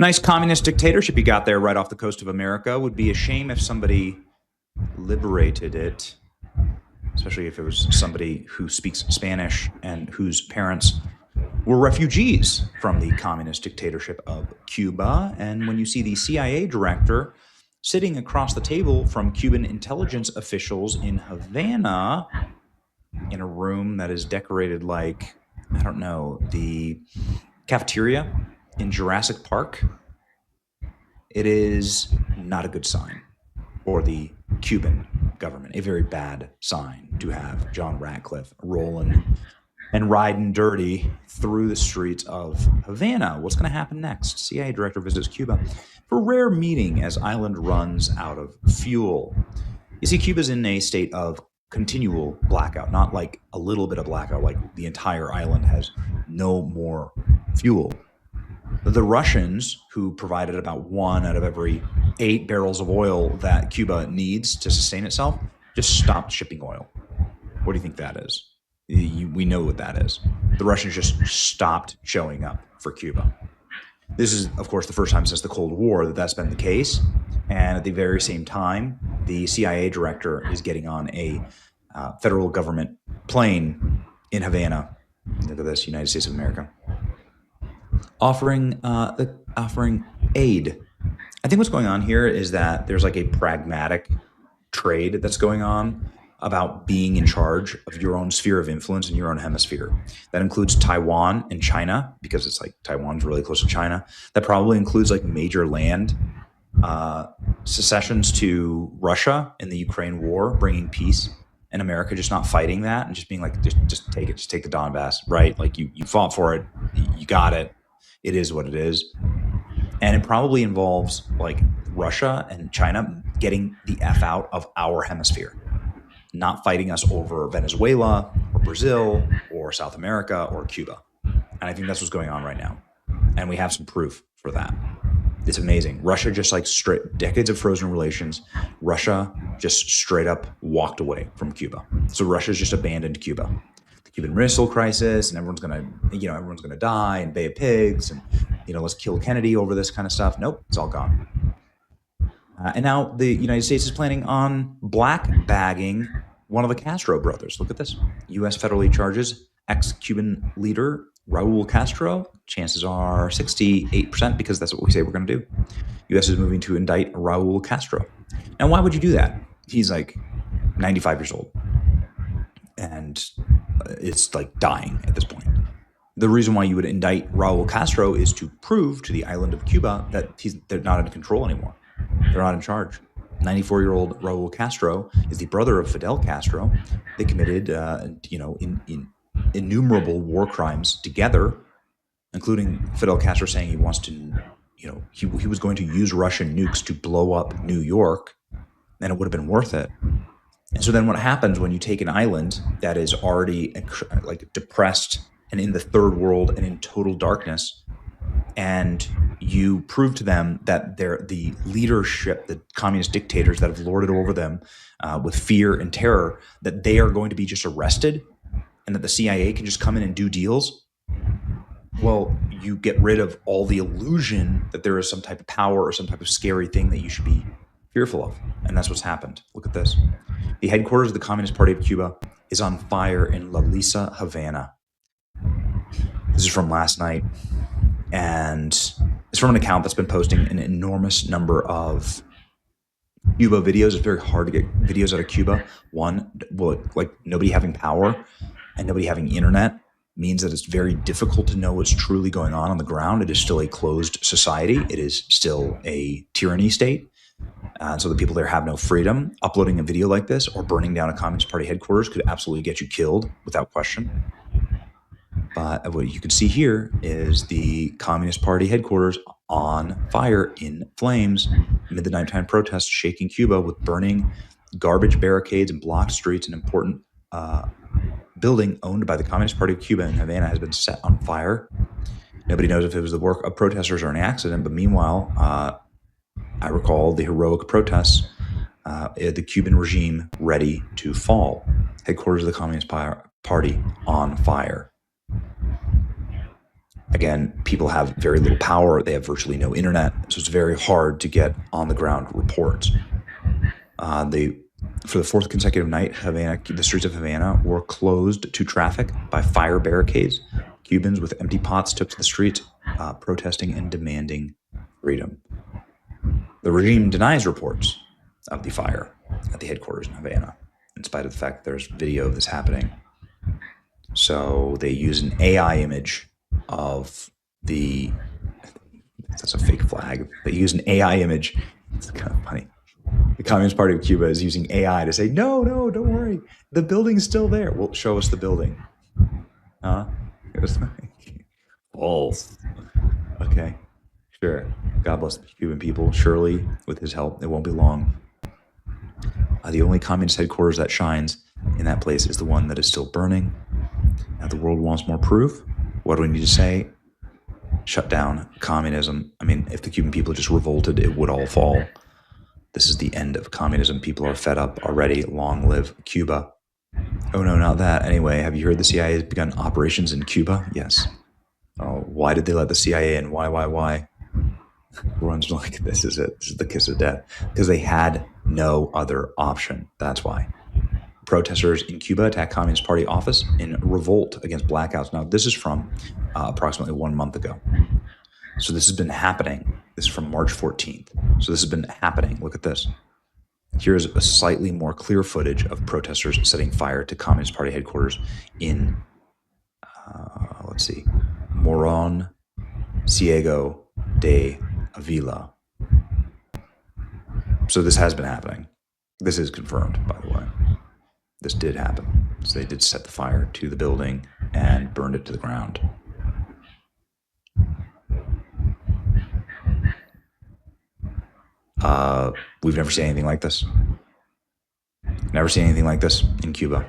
Nice communist dictatorship you got there right off the coast of America. Would be a shame if somebody liberated it, especially if it was somebody who speaks Spanish and whose parents were refugees from the communist dictatorship of Cuba. And when you see the CIA director sitting across the table from Cuban intelligence officials in Havana in a room that is decorated like, I don't know, the cafeteria in Jurassic Park, it is not a good sign for the Cuban government. A very bad sign to have John Ratcliffe rolling and riding dirty through the streets of Havana. What's going to happen next? CIA director visits Cuba for a rare meeting as island runs out of fuel. You see, Cuba's in a state of continual blackout, not like a little bit of blackout, like the entire island has no more fuel. The Russians, who provided about 1 out of every 8 barrels of oil that Cuba needs to sustain itself, just stopped shipping oil. What do you think that is? We know what that is. The Russians just stopped showing up for Cuba. This is, of course, the first time since the Cold War that that's been the case. And at the very same time, the CIA director is getting on a federal government plane in Havana. Look at this, United States of America. Offering aid. I think what's going on here is that there's like a pragmatic trade that's going on about being in charge of your own sphere of influence in your own hemisphere. That includes Taiwan and China, because it's like Taiwan's really close to China. That probably includes like major land secessions to Russia in the Ukraine war, bringing peace, and America just not fighting that and just being like, just take it, just take the Donbass, right? Like you fought for it, you got it. It is what it is. And it probably involves like Russia and China getting the F out of our hemisphere, not fighting us over Venezuela or Brazil or South America or Cuba. And I think that's what's going on right now. And we have some proof for that. It's amazing. Russia just like straight decades of frozen relations. Russia just straight up walked away from Cuba. So Russia's just abandoned Cuba. The Cuban Missile Crisis, and everyone's gonna die, and Bay of Pigs, and let's kill Kennedy over this kind of stuff. Nope, it's all gone. And now the United States is planning on black bagging one of the Castro brothers. Look at this. U.S. federally charges ex-Cuban leader Raul Castro. Chances are 68% because that's what we say we're going to do. U.S. is moving to indict Raul Castro. Now, why would you do that? He's like 95 years old. And it's like dying at this point. The reason why you would indict Raul Castro is to prove to the island of Cuba that they're not in control anymore. They're not in charge. 94-year-old Raul Castro is the brother of Fidel Castro. They committed, innumerable war crimes together, including Fidel Castro saying he wants to, he was going to use Russian nukes to blow up New York, and it would have been worth it. And so then what happens when you take an island that is already like depressed and in the third world and in total darkness, and you prove to them that they're the leadership, the communist dictators that have lorded over them with fear and terror, that they are going to be just arrested and that the CIA can just come in and do deals? Well, you get rid of all the illusion that there is some type of power or some type of scary thing that you should be fearful of. And that's what's happened. Look at this. The headquarters of the Communist Party of Cuba is on fire in La Lisa, Havana. This is from last night. And it's from an account that's been posting an enormous number of Cuba videos. It's very hard to get videos out of Cuba. Like nobody having power and nobody having internet means that it's very difficult to know what's truly going on the ground. It is still a closed society. It is still a tyranny state. So the people there have no freedom. Uploading a video like this or burning down a Communist Party headquarters could absolutely get you killed without question. But what you can see here is the Communist Party headquarters on fire in flames amid the nighttime protests shaking Cuba with burning garbage barricades and blocked streets. An important building owned by the Communist Party of Cuba in Havana has been set on fire. Nobody knows if it was the work of protesters or an accident, but meanwhile, I recall the heroic protests, the Cuban regime ready to fall. Headquarters of the Communist Party on fire. Again, people have very little power. They have virtually no internet, so it's very hard to get on the ground reports. For the fourth consecutive night, the streets of Havana were closed to traffic by fire barricades. Cubans with empty pots took to the streets, protesting and demanding freedom. The regime denies reports of the fire at the headquarters in Havana, in spite of the fact that there's video of this happening. So they use an AI image of the. That's a fake flag. They use an AI image. It's kind of funny. The Communist Party of Cuba is using AI to say, no, don't worry. The building's still there. Well, show us the building. Huh? False. Okay. Sure. God bless the Cuban people. Surely, with his help, it won't be long. The only communist headquarters that shines in that place is the one that is still burning. Now, the world wants more proof. What do we need to say? Shut down communism. I mean, if the Cuban people just revolted, it would all fall. This is the end of communism. People are fed up already. Long live Cuba. Oh, no, not that. Anyway, have you heard the CIA has begun operations in Cuba? Yes. Oh, why did they let the CIA in? Why? Everyone's like, this is it. This is the kiss of death. Because they had no other option. That's why. Protesters in Cuba attacked Communist Party office in revolt against blackouts. Now, this is from approximately 1 month ago. So this has been happening. This is from March 14th. So this has been happening. Look at this. Here's a slightly more clear footage of protesters setting fire to Communist Party headquarters in, Moron Ciego de Avila. So this has been happening. This is confirmed, by the way. This did happen. So they did set the fire to the building and burned it to the ground. We've never seen anything like this. Never seen anything like this in Cuba.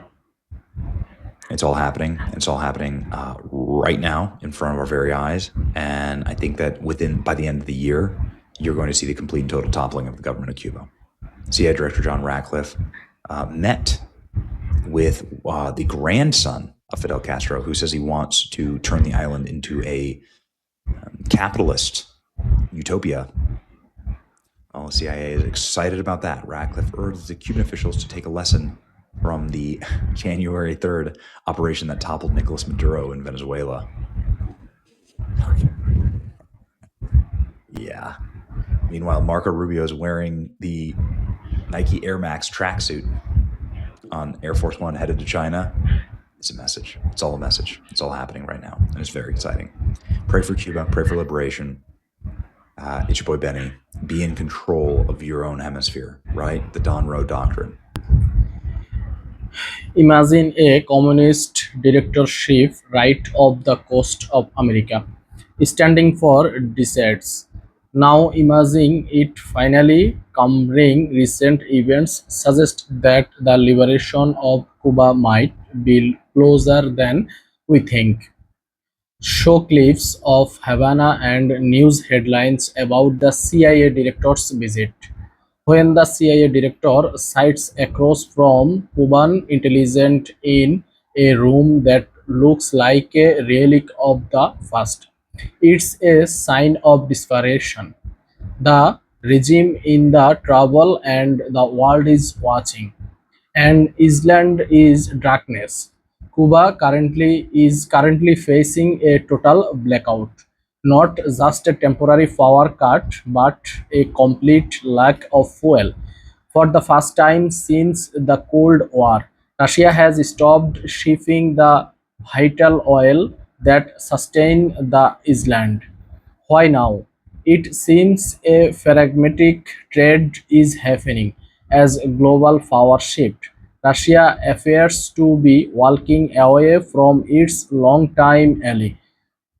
It's all happening. It's all happening right now in front of our very eyes. And I think that by the end of the year, you're going to see the complete and total toppling of the government of Cuba. CIA Director John Ratcliffe met with the grandson of Fidel Castro, who says he wants to turn the island into a capitalist utopia. Well, the CIA is excited about that. Ratcliffe urged the Cuban officials to take a lesson from the January 3rd operation that toppled Nicolas Maduro in Venezuela. Yeah. Meanwhile, Marco Rubio is wearing the Nike Air Max tracksuit on Air Force One headed to China. It's a message. It's all a message. It's all happening right now, and it's very exciting. Pray for Cuba. Pray for liberation. It's your boy Benny. Be in control of your own hemisphere, right? The Don Rowe Doctrine. Imagine a communist dictatorship right off the coast of America, standing for decades. Now imagine it finally coming. Recent events suggest that the liberation of Cuba might be closer than we think. Show clips of Havana and news headlines about the CIA director's visit. When the CIA director sits across from Cuban intelligence in a room that looks like a relic of the past, it's a sign of desperation. The regime in the trouble and the world is watching. And Island is darkness. Cuba currently facing a total blackout, not just a temporary power cut, but a complete lack of fuel. For the first time since the Cold War, Russia has stopped shipping the vital oil that sustained the island. Why now? It seems a pragmatic trade is happening as a global power shift. Russia appears to be walking away from its longtime ally,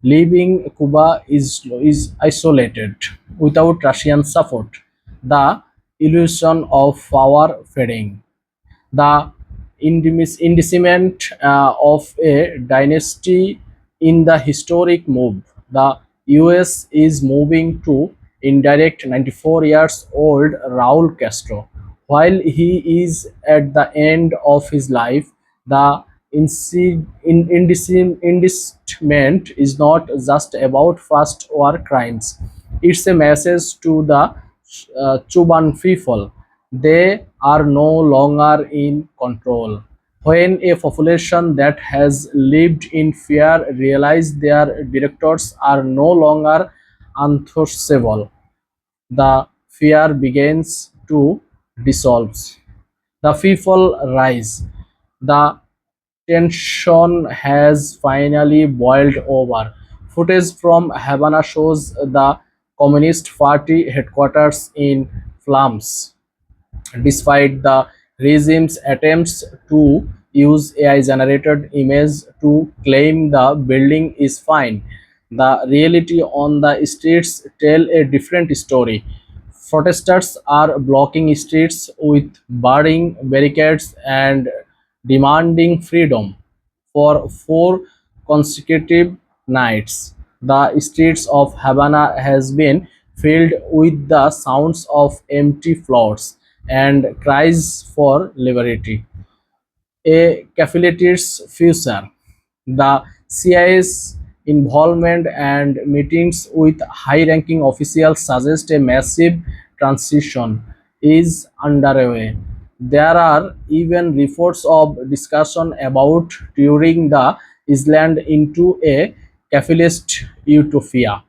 leaving Cuba is isolated without Russian support. The illusion of power fading, the indictment of a dynasty in the historic move. The US is moving to indirect 94 years old Raul Castro. While he is at the end of his life, the indictment is not just about first war crimes. It's a message to the Cuban people. They are no longer in control. When a population that has lived in fear realize their directors are no longer untouchable, the fear begins to dissolve. The people rise. The tension has finally boiled over. Footage from Havana shows the Communist Party headquarters in flames. Despite the regime's attempts to use AI generated image to claim the building is fine, the reality on the streets tell a different story. Protesters are blocking streets with burning barricades and demanding freedom. For 4 consecutive nights, the streets of Havana has been filled with the sounds of empty floors and cries for liberty. A calculates future. The CIA's involvement and meetings with high-ranking officials suggest a massive transition is underway. There are even reports of discussion about turning the island into a capitalist utopia.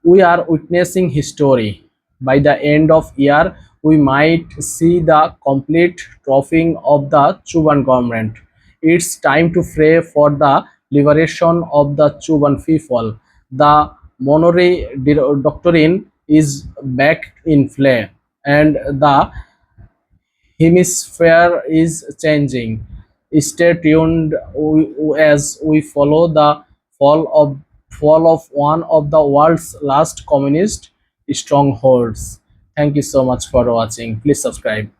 We are witnessing history. By the end of year, we might see the complete troughing of the Cuban government. It's time to pray for the liberation of the Cuban people. The Monterey Doctrine is back in play, and the hemisphere is changing. Stay tuned as we follow the fall of fall of one of the world's last communist strongholds. Thank you so much for watching. Please subscribe.